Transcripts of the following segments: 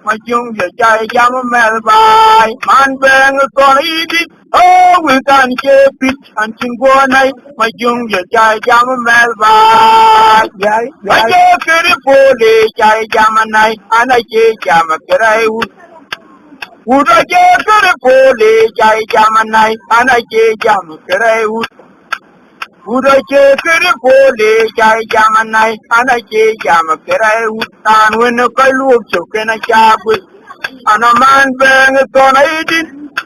mà chung giờ chạy jam mẹ bài man bèn con đi oh we can keep it and chung qua này mà chung giờ chạy jam mẹ bài mà giờ cái phố đi chạy jam này anh ấy chơi jam cái này udah chơi cái phố đi chạy jam này anh ấy chơi jam cái này udah chơi cái phố đi chạy jam này anh ấy chơi jam cái này tan when cái lúc chụp cái này chạp anh man bèn con ấy đi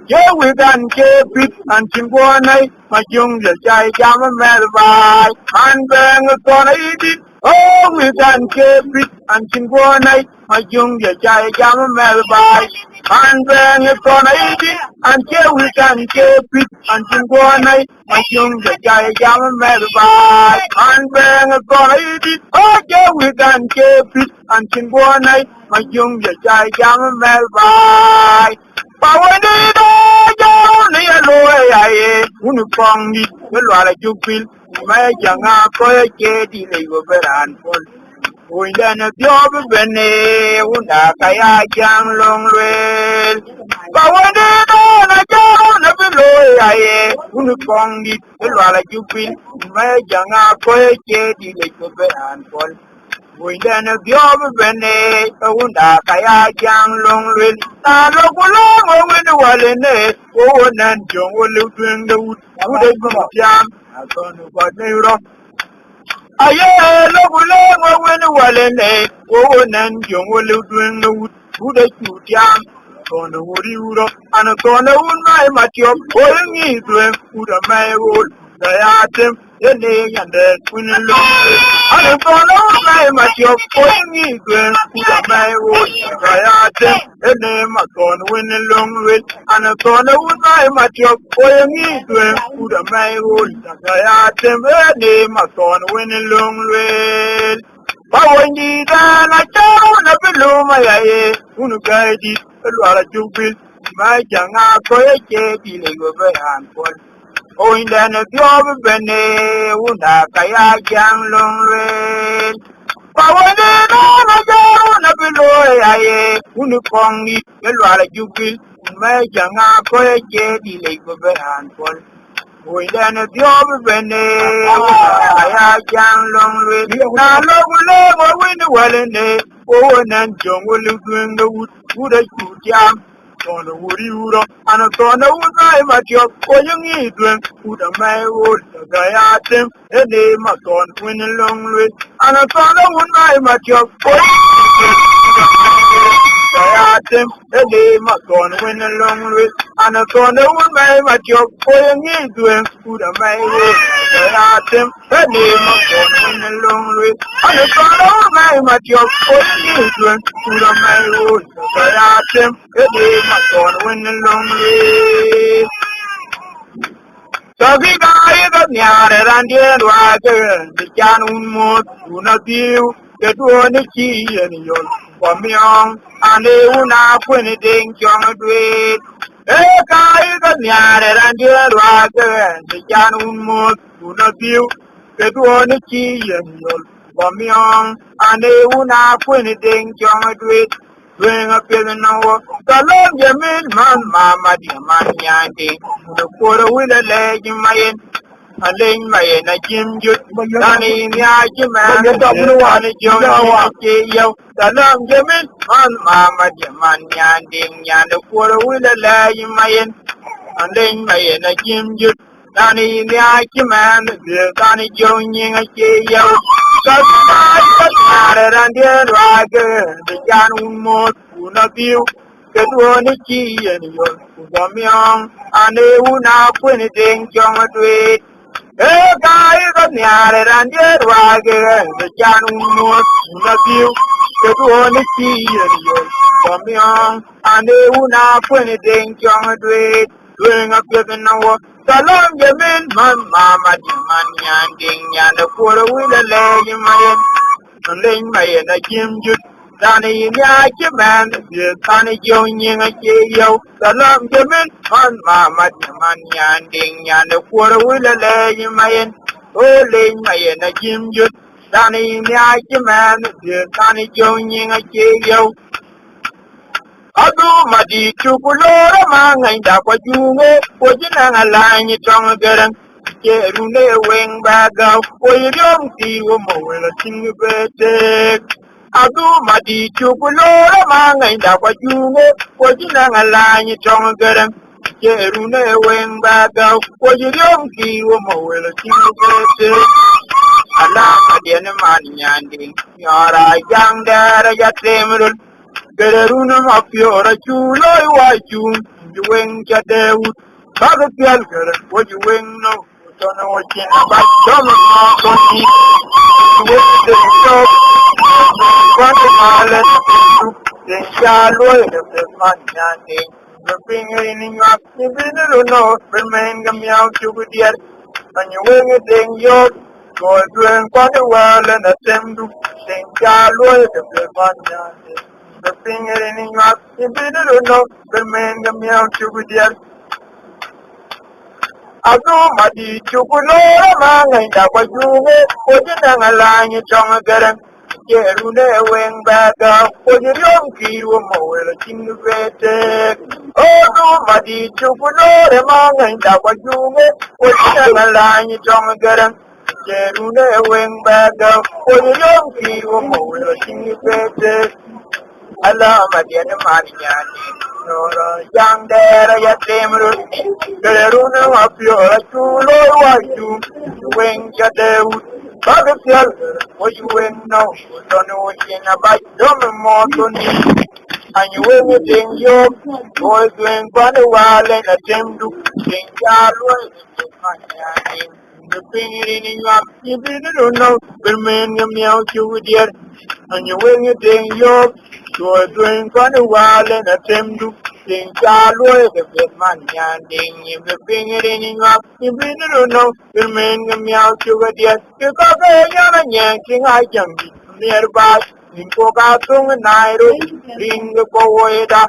yeah we can keep it and chung qua này mà chung giờ chạy jam mẹ bài man bèn con ấy đi oh we can keep it and chung qua này mà chung giờ chạy jam mẹ bài man bèn con ấy đi and yeah we can keep it and chung qua này mà chung giờ chạy jam mẹ bài man bèn con ấy đi oh yeah we can keep it and chung qua này mà chung giờ chạy jam mẹ bài Pawan di do jauh ni aloi aye unupong di keluar jupil mai jangan kau jadi lego beran pol Uida na job bene unda kaya jang long lwel Pawan di do na jauh na beloi aye unupong di keluar jupil mai jangan kau jadi lego beran pol Uida na job bene unda kaya jang long lwel ta lo kulo mo winu wale ne o nan jong o lu twing de ude mo jam akonu ko ne ro aye lo kulo mo winu wale ne o nan jong o lu twing de ude chu jam kono uri uro ana kono un mai ma tio o ngi twing ude mai o da ya tem ene yande kunu lo ana kono un mai ma tio o ngi twing ude mai o da ya tem ene ma kono win long with ana kono un mai ma tio o ngi twing ude mai o da ya tem ene ma kono win long with Pawanji da na chao na biluma yaye unu gaidi luara jubil ma janga koye di lego beran pol o inda na biob bene una kaya jang long lwel Pawanji da na chao na biluma yaye unu kongi luara jubil ma janga koye di lego beran pol Uida na biob bene kaya jang long lwe na lo le mo wini wale ne o nan jong lu dwing no uda chu jam tono wuri uro ana tono una ma tio o yungi dwing uda mai o ga ya tem ene ma ton wini long lwe ana tono una ma tio o Ayatem, ede makon win long with anatona un mai matio poying doing food a may ayatem, ede makon win long with anatona un mai matio poying doing food a may ayatem, ede makon win long with Sabi gaya da nyare randie ruage di janun mot unatiu keduone chi yeniol Wamiong, ane una kweni ding chong dwet. Kai ka nyare randia rwage, di jan unmut, una biu, keduone chi yen yol. Wamiong, ane una kweni ding chong dwet. Swing up in the no, Salon Yamin man, mama, dear man, yandy. The quarter with a leg in my end. Aling may na Jim Jut, Danny Nya Jiman, One Joe, Yo, Salam Jamin, on Mama Jaman Yanding Yan, the quarter with a lay in my end. Aling may na Jim Jut, Danny Nya Jiman, Danny Joe, Yo, Cut and dear Rager, the Jan Mot, Una View, get one key and your Gamion, and they would not put anything, John Madrid. Guy got nyare and yet wage the Janum North Nabil, the one key and you come young, and they would not put anything young Madrid, doing up with an hour. Salam Yamin, Mama, Diman, Yanding, and the quarter with a leg in my head, and laying my and a Jim Jut. Danny Yaki man, the Tani Joning a Yo, Salam Jamin, on Mama Yanding, and the quarter with a lay in my end, oh, laying my and a Jim Jut, Danny Yaki man, the Tani Joning a Yo, adu madi chukulora mangainda kwa junge ojina ngalanyi tongaran kerune weng baga oyom ti wo mawela tingbete adu madi chukulora mangainda kwa junge ojina ngalanyi tongaran kerune weng baga oyom ti wo mawela tingbete ala adiana man nyandi yara yang dara ya temrul Gereruna mapiora chulo wajum juweng chadeut baga pial gere wajuweng no tono wachina ba tomo koni juweng de top kwante male de chalo de manyane the finger in your binu no permen gamyao chugudiar anyuweng deng yo go duen kwante wala na temdu deng chalo de manyane the finger in your binu no permen gamyao chugudiar adu madi chukulora mangainda kwa junge ojina ngalanyi tonga garan kerune weng baga ojiryom kiru mawela chingvete adu madi chukulora mangainda kwa junge ojina ngalanyi tonga garan kerune weng baga ojiryom kiru mawela chingvete ala madiana maninyani nora yang dera ya temru geruna apio chulo waju weng jadeu bagatial oju weng no tono china ba dom motoni anyu weng ding yo boy weng bana wale na temdu ding jalo maninyani the pingiri ni ngam ibinu no bermen ngam chudier anyu weng ding yo You're doing funny while in a temdu, think Charloy, the big man, ding, if the finger in up, you really know, you mean the meow to a dear, you got a young yanking, I can be nearby, in Cocatung and Nairo, ring the Poeta.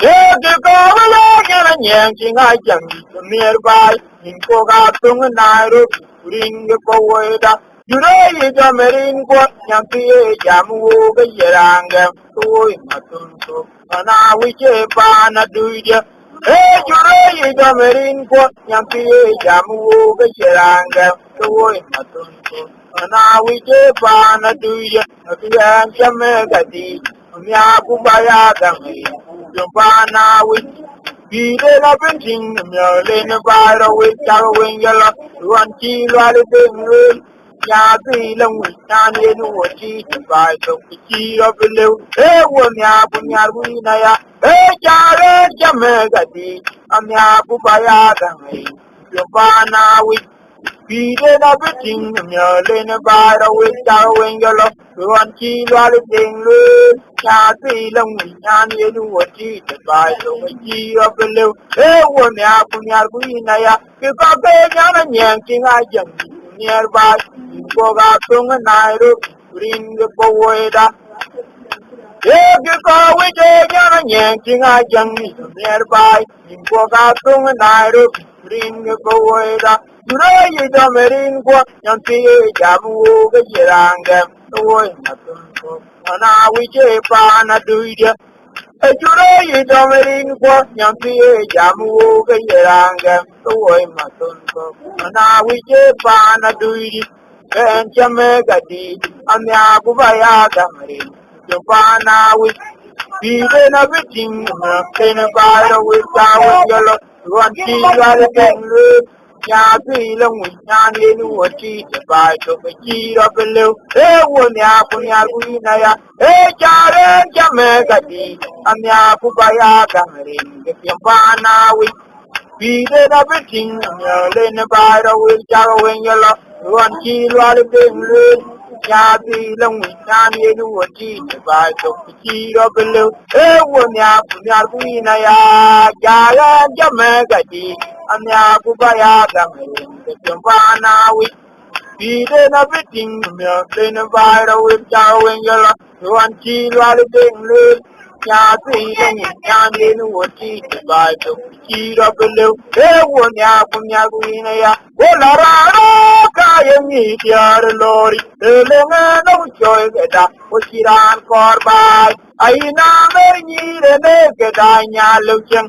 Yeah, you go a young yanking, I can be nearby, in Cocatung and Nairo, ring the Poeta. Jurei jamerin ko nyampi jamu ga yeranga toy matunto ana wiche pa na duya jurei jamerin ko nyampi jamu ga yeranga toy matunto ana wiche pa na duya abiyan jame gadi mya kubaya dami jopana wi Bide na pinching mya le na bara wi charo wingala wan chi lwale dengwe ya bi long wi na ne nu wo chi ba so chi ro belu wo nya bu nya bu na ya ja re ja me ga di amya bu ba ya ga ngai yo ba na wi bi de na bi ting mya le na ba ro wi cha wen yo lo wan chi lo le ding lu ya bi long wi na ne nu wo chi ba so chi ro belu wo nya bu na ya ki ba be nya na nyang chi nga jang nearby Boga tung Nairo, bring the Poeta. If you go with a yanking, I young nearby Boga tung Nairo, bring the Poeta. Today you don't marine what Yanti Jamu, the Yeranga, the way nothing. And I wish a pana do ya. A today you don't marine what Yanti Jamu, the Yeranga, the way nothing. And I wish a pana do ya. Benjamin Gadi, and the Abubaya Gamari, Japana with Peter and everything, playing a fire with our yellow, one tea, rather than look. Yapi long with Yanni, what tea to buy to the key of the low. They won the Apunia, Jaren Jamegadi, and the Abubaya Gamari, the Japana with Peter and everything, laying a fire with Jarrow and yellow. One kilo out of the Yabi long with Nani and what tea to buy so the key of the low. One Yapuina, Jaya, Jamagadi, and Yapubaya, the Jampana with Peter and everything, milking a fire with Jarrow and yellow. One kilo out of the Yabi long with Nani and what tea to buy so the key of the low. One Yapuina, Olarano Kayami, Lori, the Lengan of Joy, Oshiran Corby, ai na mer ni re ne ke da nya lu chen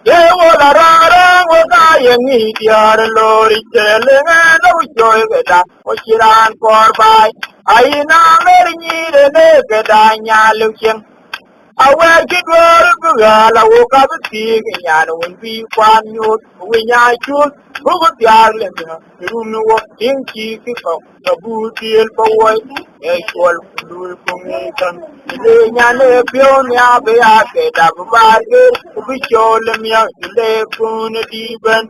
ye wo la ra ra wo ka ye ni diar lo ri che le nga no joy ke da o chiran kor bai ai na mer ni re ne ke da nya lu chen awer ki dwar ku gala wo ka ti ke nya no bi kwan nyu wi nya chu ku ku tyar le na ru no wo tin ki ki ko ta bu ti el po wo e chol lu ku ngi kan le nya le pyo nya be a ke da ba ke ku bi chol mi ya le ku ne di ben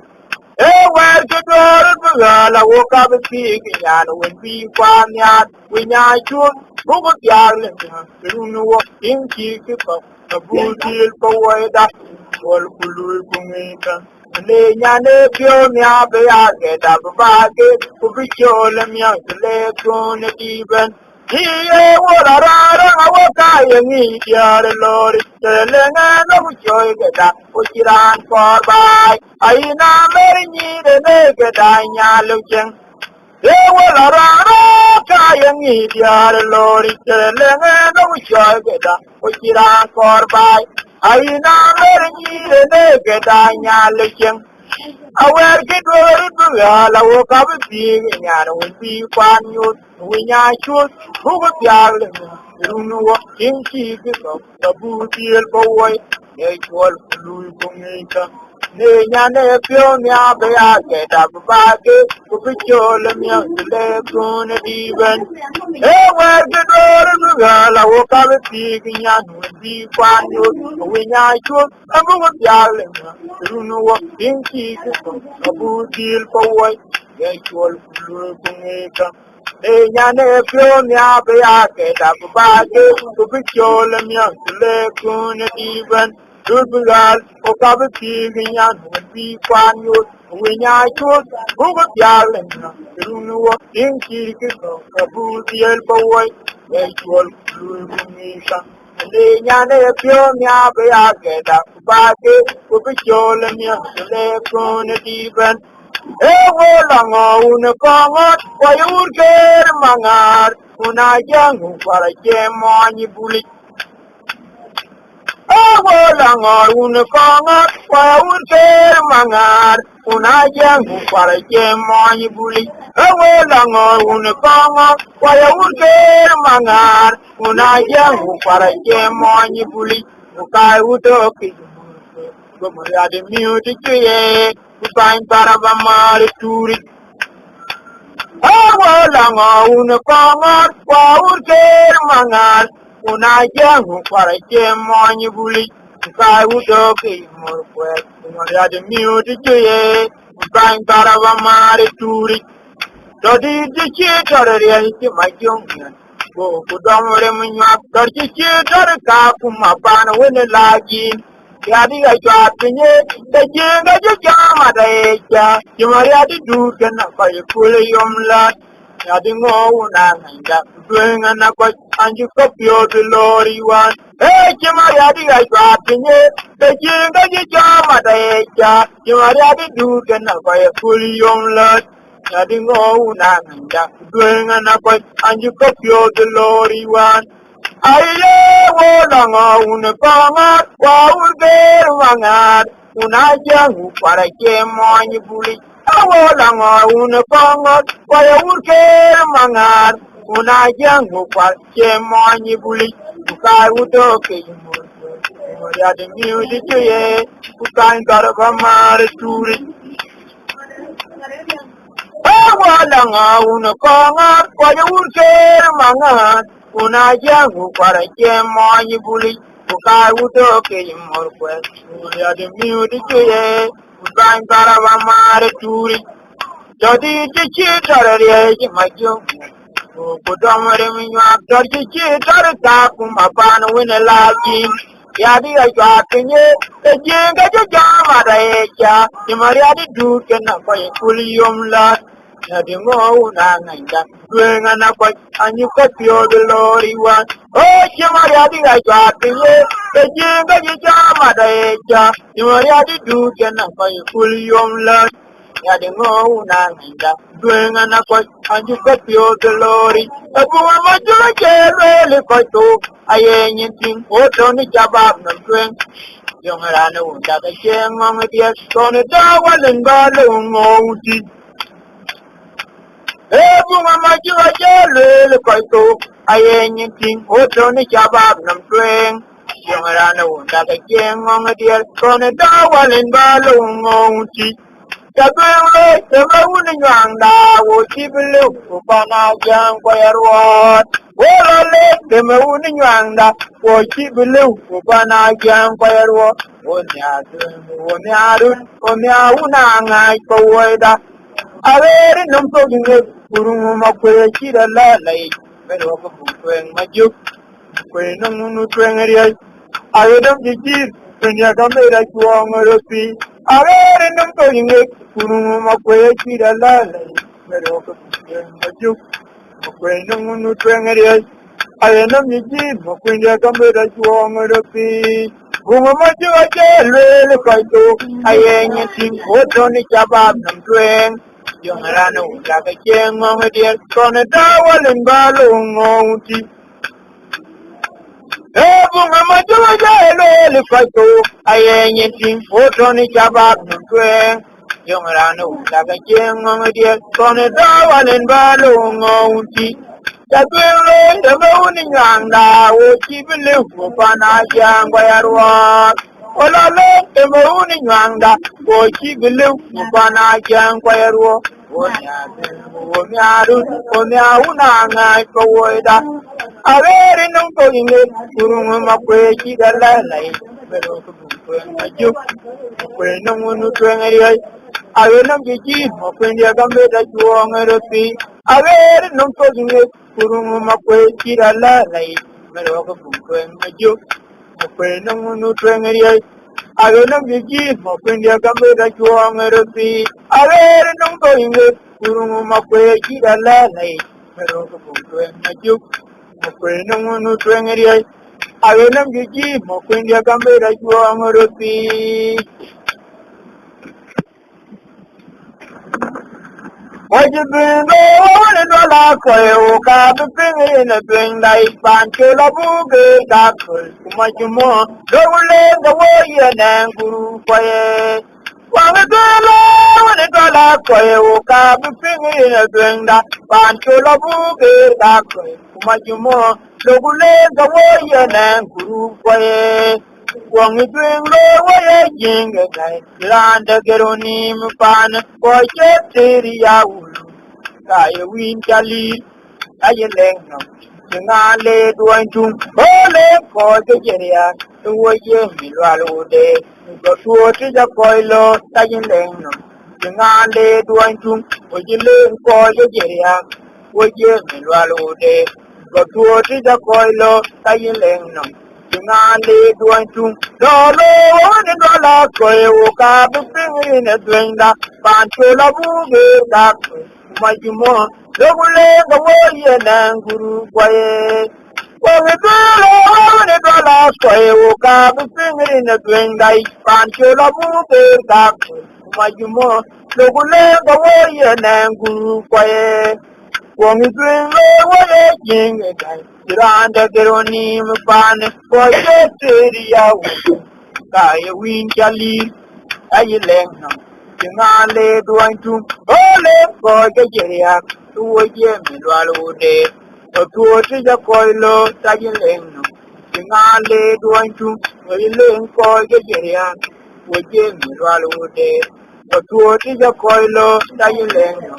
wer ke dor bu gala wo ka ti ke nya no bi kwan nya wi nya chu ku ku tyar le na ru no wo tin ki ki ko ta bu ti el po wo da chol ku lu ku ngi kan le nya ne pyo nya be a ke da ba ke ku bi chol mi ya le ku ne di ben Iye wo la ra ra wo ka ye ni diar lori le nga no joy ke da o chiran kor bai ai na mer ni de ne ke da nya lu chen ye wo la ra ra ka ye ni diar lori le nga no joy ke da o chiran kor bai ai na mer ni de ne ke da nya lu chen awer ki dwar bu ala wo ka bi nya no bi kwan yu wi nya chu bu bu pyal ru nu wo tin ki ki ko ta bu ti el ko wo e chol lu ko ngi ka ne nya ne pyo nya be a ke da ba ke bu bi chol mi le ko ne di ben e wer ki dwar bu ala wo ka bi nya no bi kwan yu wi nya chu bu bu pyal ru nu wo tin ki ki ko abu til ko wai ye chol lu ko ngeka e nya ne pyo nya be a ke da ba ke ku bi chol nya le ko ne di ban du bu gal o ka bi ti nya no bi kwan yo we nya chol bu bu ya le na ru nu wo tin ki ki ko abu til ko wai ye chol lu ko ngeka le nya ne pyo nya be a ke da ba ke ku bi chol nya le ko ne di ban ewo lango une kongot kwa yurker mangar una jangu para jemonyi buli ewo lango une kongot kwa yurker mangar una jangu para jemonyi buli ewo lango une kongot kwa yurker mangar una jangu para jemonyi buli ukai utoki gomriade miuti tuye Usain para mari turi. Awalango una kongar kwa urker mangar una jangu para chemonyi buli. Ukai udoke morkwe umaria de miuti chuye. Usain para mari turi. Dodi di chitare riyanti majong. Go kudomore munyap darchi chitare kakuma pana wene lagin. Yadi ga jwapinye da jinga ju jama da eja jimari adi duke na kwa yukule yomla yadi ngowu na nganja duenga na kwa anju kopyo de lori wan jimari adi ga jwapinye da jinga ju jama da eja jimari adi duke na kwa yukule yomla yadi ngowu na nganja duenga na kwa anju kopyo de lori wan Aye wo lango une kongar kwa urger wangar una jangu para ke monyi buli awo lango une kongar kwa urger wangar una jangu para ke monyi buli ukai udoke yumur ya de miudi tuye ukai garba mare turi awo lango une kongar kwa urger wangar una jangu para que monyi buli ukai udoke yumur kwes ya de miudi tuye ukai garaba mare turi jadi ci tarare ji majung ko domare minwa darji ci tarata kuma ban wina laji ya di aja kenye te jenga jo jama da eja ni mariadi duke na ko kuliyum la Yadi ngowu na nganja duenga na kwa anyu kopyo de lori wan chimari adi ga jwapinye te jinga jama da eja chimari adi duke na kwa kuliyom la ya de ngo na nda duenga na ko anju ko pio glory abu ma ju ke le ko to aye nyin tin o to ni jabab na duen yong ra no da ke chen ngong dia to ne da wa len ba lo ngo ti abu ma ju ke le ko to aye nyin tin o to ni jabab na duen yong ra no da ke chen ngong dia to ne da wa len ba lo ngo ti Kabelo tebawuni nyanga wo kibulu upana jangwa yarwat wolale tebawuni nyanga wo kibulu upana jangwa yarwat wonyaruna ngai koida aweri nomto ginge kurungu makwe chira lalai pero ko butwen majuk kwe nunu twengeriya awedom jijir dunia kamera chuangoropi aweri nomto ginge kurungu makwe chira lalai pero ko butwen majuk kwe nunu twengeriya awedom jijir makwe kamera chuangoropi Bunga maju aja lele kaito ayenye ting otoni chabab nam tweng yung rano laga cheng ngong diel kone dawalin balong ngong ti bunga maju aja lele kaito ayenye ting otoni chabab nam tweng yung rano laga cheng ngong diel kone dawalin balong ngong ti Kabelo tebawuni nyanga wo kibulu upana jangwa yarwa olale tebawuni nyanga wo kibulu upana jangwa yarwa wonyauna ngai koida awere nungo inge kurungu makwe chidalalai pero kubukwe majuk kwe nungu twengeri awenam jiji makwe ndiagambe da juongeropi awere nungo inge kurungu makwe chidalalai pero kubukwe majuk kwe nungu twengeri awenam jiji makwe ndiagambe da juongeropi awere nungo inge kurungu makwe chidalalai pero kubukwe majuk makwe nungu twengeri awenam jiji makwe ndiagambe da juongeropi Wajibingo wale dola kwe uka bipingi na binda ipanke la buge dakul kumajumo dole nga woye nanguru kwe Wajibingo wale dola kwe uka bipingi na binda ipanke la buge dakul kumajumo dole nga woye nanguru kwe Wangibingo waye jinga kai landa geroni mpana kwa chetiri ya ulu kaya winkali aye lengno ngale duanjung ole ko gejeria woye milwalude ko tuoti ja koilo aye lengno ngale duanjung woye ko gejeria woye milwalude ko tuoti ja koilo aye lengno ngale duanjung dolo woni dola koe uka bipingi ne dwenda panchola buge dak majumo dogule goye nanguru koe woni dola koe uka bipingi ne dwenda panchola buge dak majumo dogule goye nanguru koe woni dwenda woye jinge kai Randa geroni mpane kwa jeteri ya uku kaya winkali ayi lengno ngale duantu ole kwa gejeria tuwaje milwalude tuwoti ja koilo tayi lengno ngale duantu ole kwa gejeria waje milwalude tuwoti ja koilo tayi lengno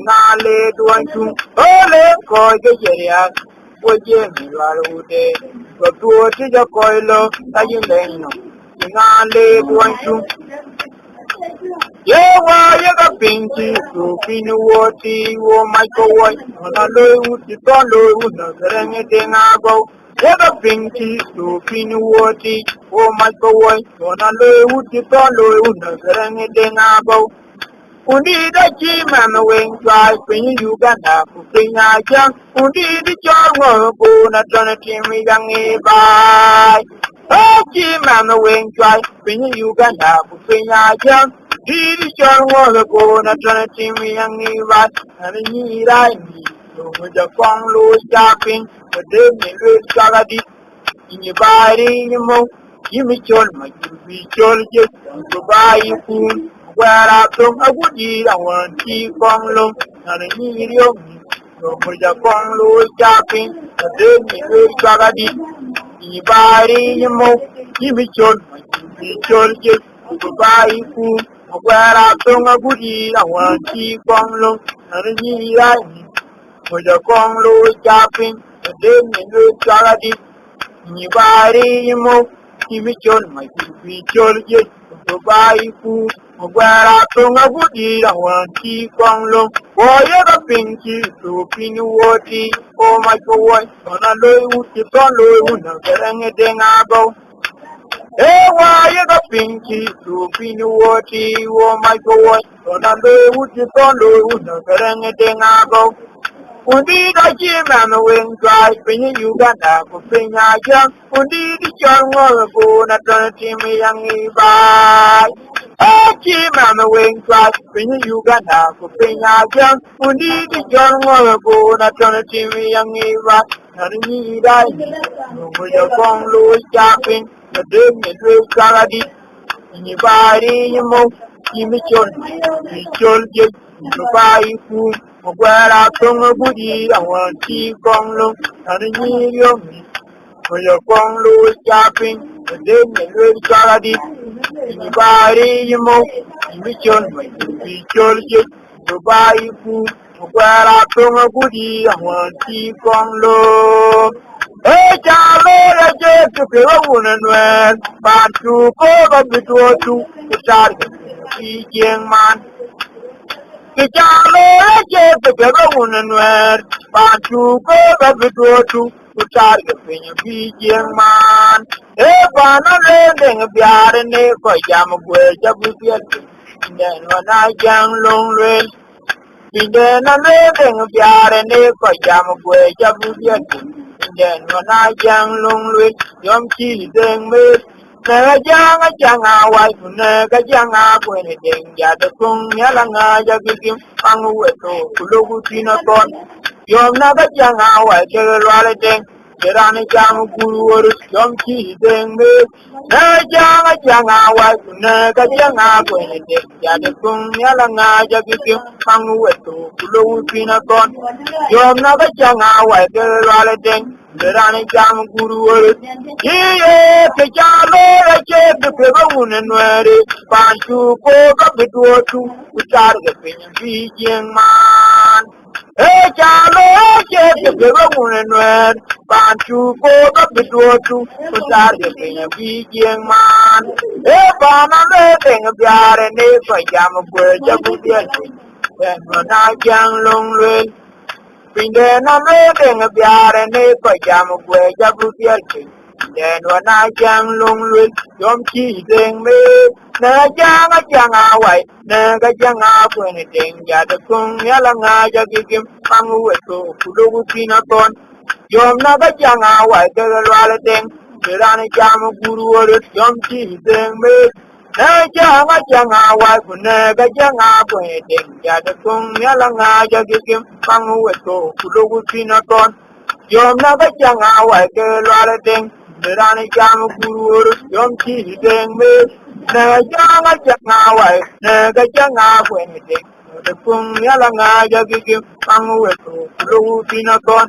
ngale duantu ole kwa gejeria Oye milwalude tuoti ja koilo tayileno ngale duanchu yewa yaga pinki supinu woti wo maiko woi na lo uti tolo una serenge dengago yaga pinki supinu woti wo maiko woi na lo uti tolo una serenge dengago Undida chima wengwa kwenye Uganda kufanya jang Undida chorwa kuna tona timi yangi bai Chima wengwa kwenye Uganda kufanya jang Didi John the go na trying to me and me right and me right me. With the phone low shopping, but then you will salad in your body in your mouth. Give me your my be your just to buy you food. Where I come, I would eat. I want to keep on low and I need you. With the phone low shopping, but then you will salad in your body in your mouth. Give me your my be your just to buy you food. Where I come, I would eat. I want to keep on low and I need you. With the phone low shopping, but then you will salad anybody mo imichon my picture yet to buy food where I don't know what I want to come long or you have pinky to pin water oh my boy on a low wood you don't know no getting a ding about eh why you have pinky to pin water oh my boy on a low wood you don't know no getting a ding about Undi da jima me wen drive pinyi Uganda ku pinya jam undi di changwa ko na ton timi yang ibai jima me wen drive pinyi Uganda ku pinya jam undi di changwa ko na ton timi yang ibai nan ni dai mu ya kong lu chapin na de mi lu karadi ni bari ni mo mi chol je Dubai food, where I come a goodie, I want to come low, and a year for your come low shopping, the day you will salad anybody you mo, we told you, Dubai food, where I come a goodie, I want to come low. Hey, Charlie, I just took a woman where, but to go up to the target, the man. Kijalo je pegero unenwer bantu ko babidotu utarge penye bijeng man e bana le deng biare ne ko jam gwe jabudiel nden wana jang longlel inde na le deng biare ne ko jam gwe jabudiel nden wana jang longlel yom chi deng me Nega janga wai nega janga kwene denga de kung nyala nga jagigim pangu weto kulugu tina kon yom naga janga wai kege lwale deng kerane jamu guru waru yom chi deng me nega janga wai nega janga kwene denga de kung nyala nga jagigim pangu weto kulugu tina kon yom naga janga wai kege lwale deng Lerane jam guru wore Iye ke jalo ke pego unenwere Bantu ko ga bidotu utar ga pinyin man E jalo ke pego unenwere Bantu ko ga bidotu utar ga pinyin man E bana le deng biare ne ko jam gwe jabu dia na jang long luen Pinde na me deng biare ne ko jam gwe jabu biarki den wana jang long lul yom chi deng me na jang awai na ga jang akwe ne deng ya de kung yala nga jagigim pangu weto kulugu pina ton yom na ga jang awai ke lwale deng kirani jam guru wore yom chi deng me na jang awai kuna ga jang akwe deng ya de kung yala nga jagigim pangu weto kulugu pina ton yom na ga jang awai ke lwale deng Mirani jam guru yom chi deng me na jang awai na ga jang akwe deng de kung yala nga jagigim pangu weto kulugu pina ton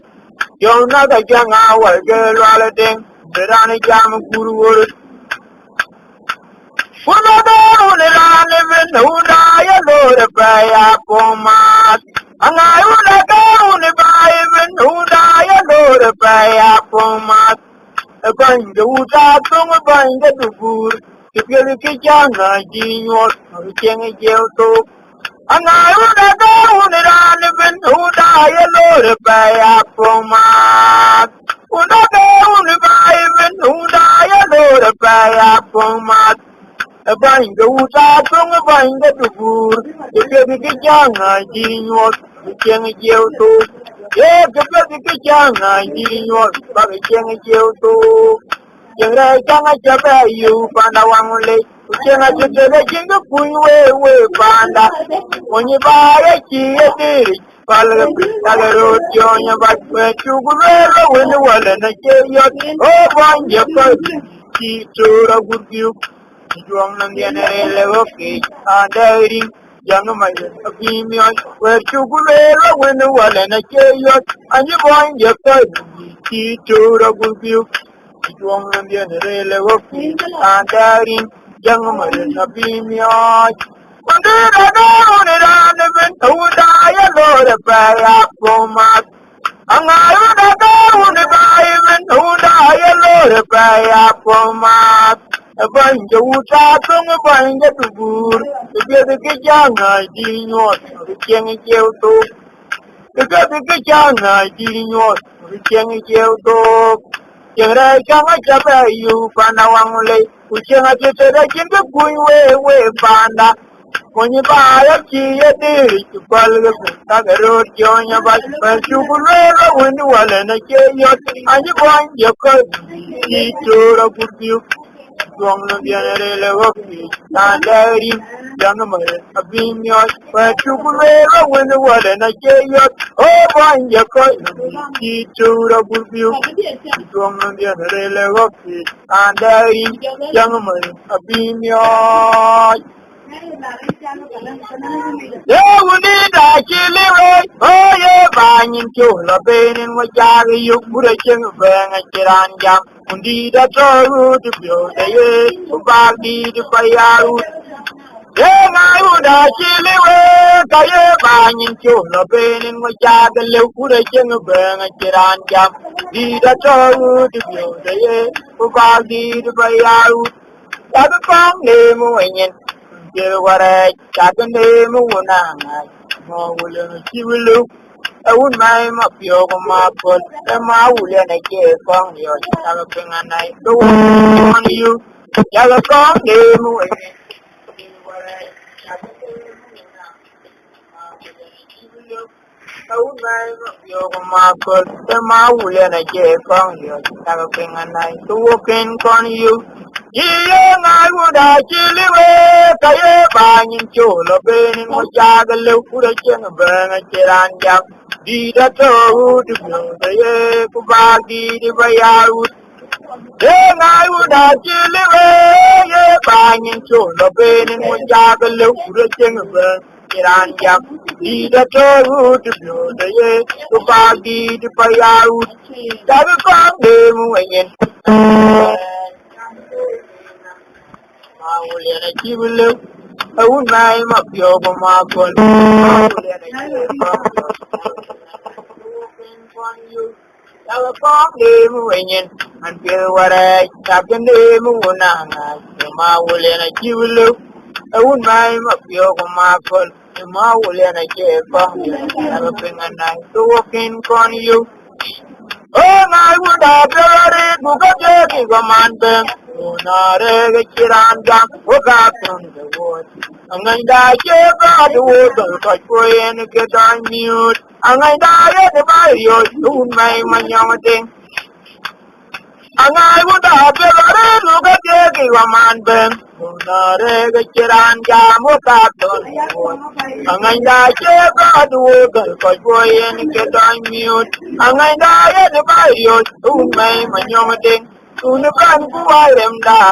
yom na ga jang awai ke lwale deng mirani jam guru Funo do ne rane men huda ya lore baya pomat Angai una do ne bai men huda ya lore baya pomat Banja uta tung banja dubur Kipili kijana jinyot Chenge jeuto Angai una do ne rane men huda ya lore baya pomat Una do ne bai men huda ya lore baya pomat Banja uta tung banja dubur Kipili kijana jinyot Chenge jeuto Ye kipili kijana jinyot Chenge jeuto Jere janga jabe yu panda wangule Kuchenga chitele chinga kuiwe panda. Onye baya chiye diri. Palga pitala rotionya bakwe chugulelo wene wale na cheyot. Oh banje kochi chitura gurgiu. Juang nandiane lewoke andari. Jangan main abimian. Kwe chugulelo wene wale na cheyot. Anyi banje kochi chitura gurgiu. Juang nandiane lewoke andari. Jangan main abimian. Mandira daun iran ben tuda ya lore paya pomat. Angaru daun bai ben tuda ya lore paya pomat. Banja uta tung banja tubur. Biar ke jangan dinyot, jangan jauh tu. Biar ke jangan dinyot, jangan jauh tu. Jangan jangan capai you panawang le. Uceng aja tidak jengke we panda. When you buy a key, a day, you call the road, join your bus, but you will when you are in a chair, and you find your cousin. He told a good view. Long the other of me, and daddy, young man, a beam yacht, but you will when you are in a chair. Oh, find your cousin. He told a good view. Long the other of me, and daddy, young man, a beam yacht. Unida chiliwe, oye banyin chula benin wajari yukura cheng venga chiranja. Undida toru tu pyote ye, ubagi tu payaru. Uda chiliwe, kaye banyin chula benin wajari yukura cheng venga chiranja. Undida toru tu pyote ye, ubagi tu payaru. Tabi pang le muenyen. Wara chakande muna mo wule chiwilu awun mai ma pyo ko ma pol e ma wule na ke kong yo ta pinga nai do on you ya ga kong de mu e wara chakande muna ma wule chiwilu awun mai ma pyo ko ma pol e ma wule na ke kong yo ta pinga nai do ken kon you. Iye ngaruda chiliwe kaye banyin cholo benin mojagale kura cheng benga chiranja dida to de ye kubagi di bayaru ye ngaruda chiliwe ye banyin cholo benin mojagale kura cheng benga chiranja dida to de ye kubagi di bayaru tabi pande muenyen Mawuliana chibilu, awun mai mapyo ko mapol. Mawuliana chibilu, yawa kong demu wenyen, anpil waray, takin demu unanga. Mawuliana chibilu, awun mai mapyo ko mapol. Mawuliana chibilu, yawa pinganay, tuwakin kon you. Oh, my would have buried Mugate, Gaman, Unare, Kiranga, Wogat on the wood. And I die, the wood, but boy, and get on mute. And I die at the barrio, soon my young thing. And I would have buried Mugate, Gaman, Unare, Kiranga, Wogat on the wood. And I die, the wood, but boy, and get on mute. Ang ay daya de barrio, umay manyomating, unukan kuwalem da.